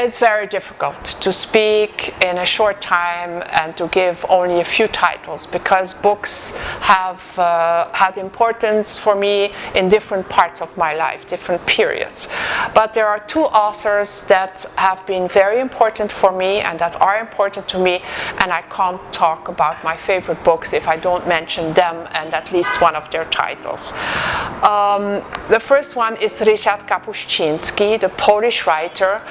it's very difficult to speak in a short time and to give only a few titles, because books have had importance for me in different parts of my life, different periods. But there are two authors that have been very important for me and that are important to me, and I can't talk about my favorite books if I don't mention them and at least one of their titles. The first one is Ryszard Kapuscinski, the Polish writer,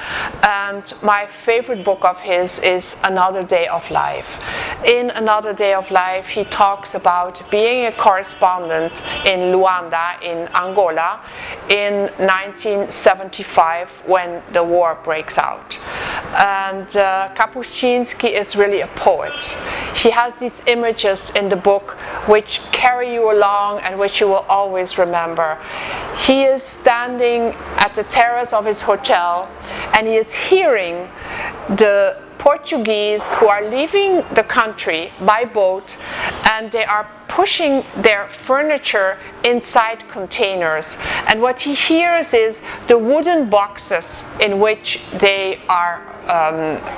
and my favorite book of his is Another Day of Life. In Another Day of Life, he talks about being a correspondent in Luanda, in Angola, in 1975 when the war breaks out. And Kapuscinski is really a poet. He has these images in the book which carry you along and which you will always remember. He is standing at the terrace of his hotel and he is hearing the Portuguese who are leaving the country by boat, and they are pushing their furniture inside containers. And what he hears is the wooden boxes in which they are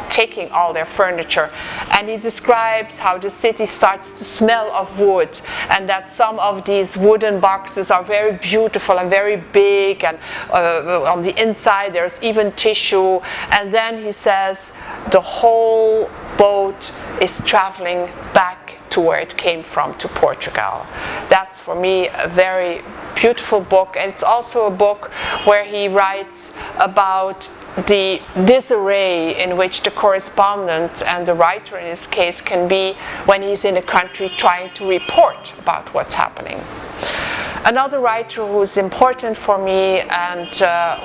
taking all their furniture. And he describes how the city starts to smell of wood, and that some of these wooden boxes are very beautiful and very big, and on the inside there's even tissue. And then he says the whole boat is traveling back to where it came from, to Portugal. That's for me a very beautiful book, and it's also a book where he writes about the disarray in which the correspondent and the writer in this case can be when he's in a country trying to report about what's happening. Another writer who's important for me and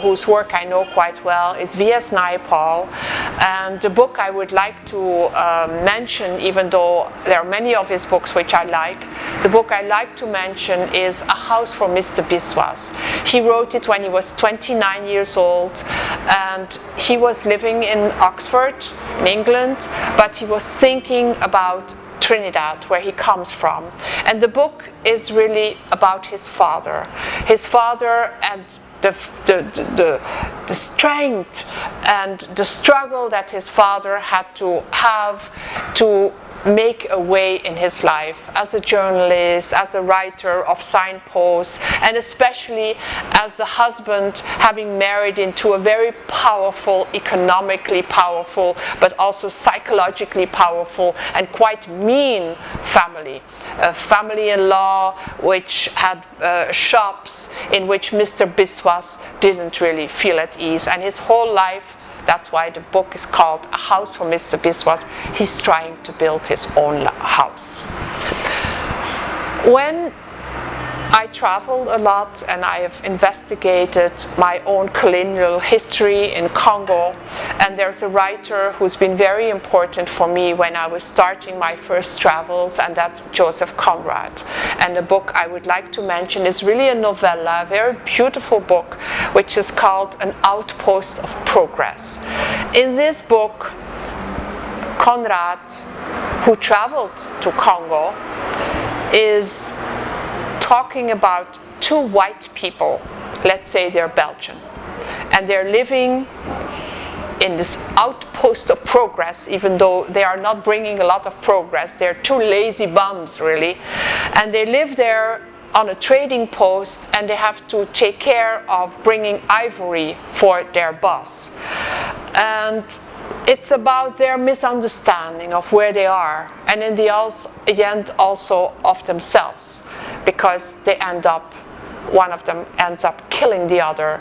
whose work I know quite well is V.S. Naipaul, and the book I would like to mention, even though there are many of his books which I like, the book I like to mention is A House for Mr. Biswas. He wrote it when he was 29 years old, and he was living in Oxford, in England, but he was thinking about Trinidad, where he comes from. And the book is really about his father. His father and the strength and the struggle that his father had to have to make a way in his life as a journalist, as a writer of signposts, and especially as the husband, having married into a very powerful, economically powerful, but also psychologically powerful and quite mean family. A family-in-law which had shops in which Mr. Biswas didn't really feel at ease, and his whole life, that's why the book is called A House for Mr. Biswas, he's trying to build his own house. When I traveled a lot and I have investigated my own colonial history in Congo, and there's a writer who's been very important for me when I was starting my first travels, and that's Joseph Conrad. And the book I would like to mention is really a novella, a very beautiful book, which is called An Outpost of Progress. In this book, Conrad, who traveled to Congo, is talking about two white people, let's say they're Belgian, and they're living in this outpost of progress, even though they are not bringing a lot of progress. They're two lazy bums, really, and they live there on a trading post, and they have to take care of bringing ivory for their boss. And it's about their misunderstanding of where they are, and in the end also of themselves, because they one of them ends up killing the other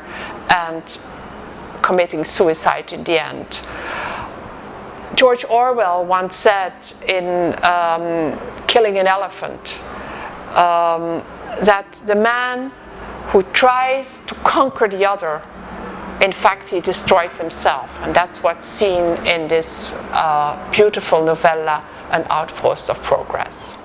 and committing suicide in the end. George Orwell once said in Killing an Elephant that the man who tries to conquer the other, in fact, he destroys himself. And that's what's seen in this beautiful novella, An Outpost of Progress.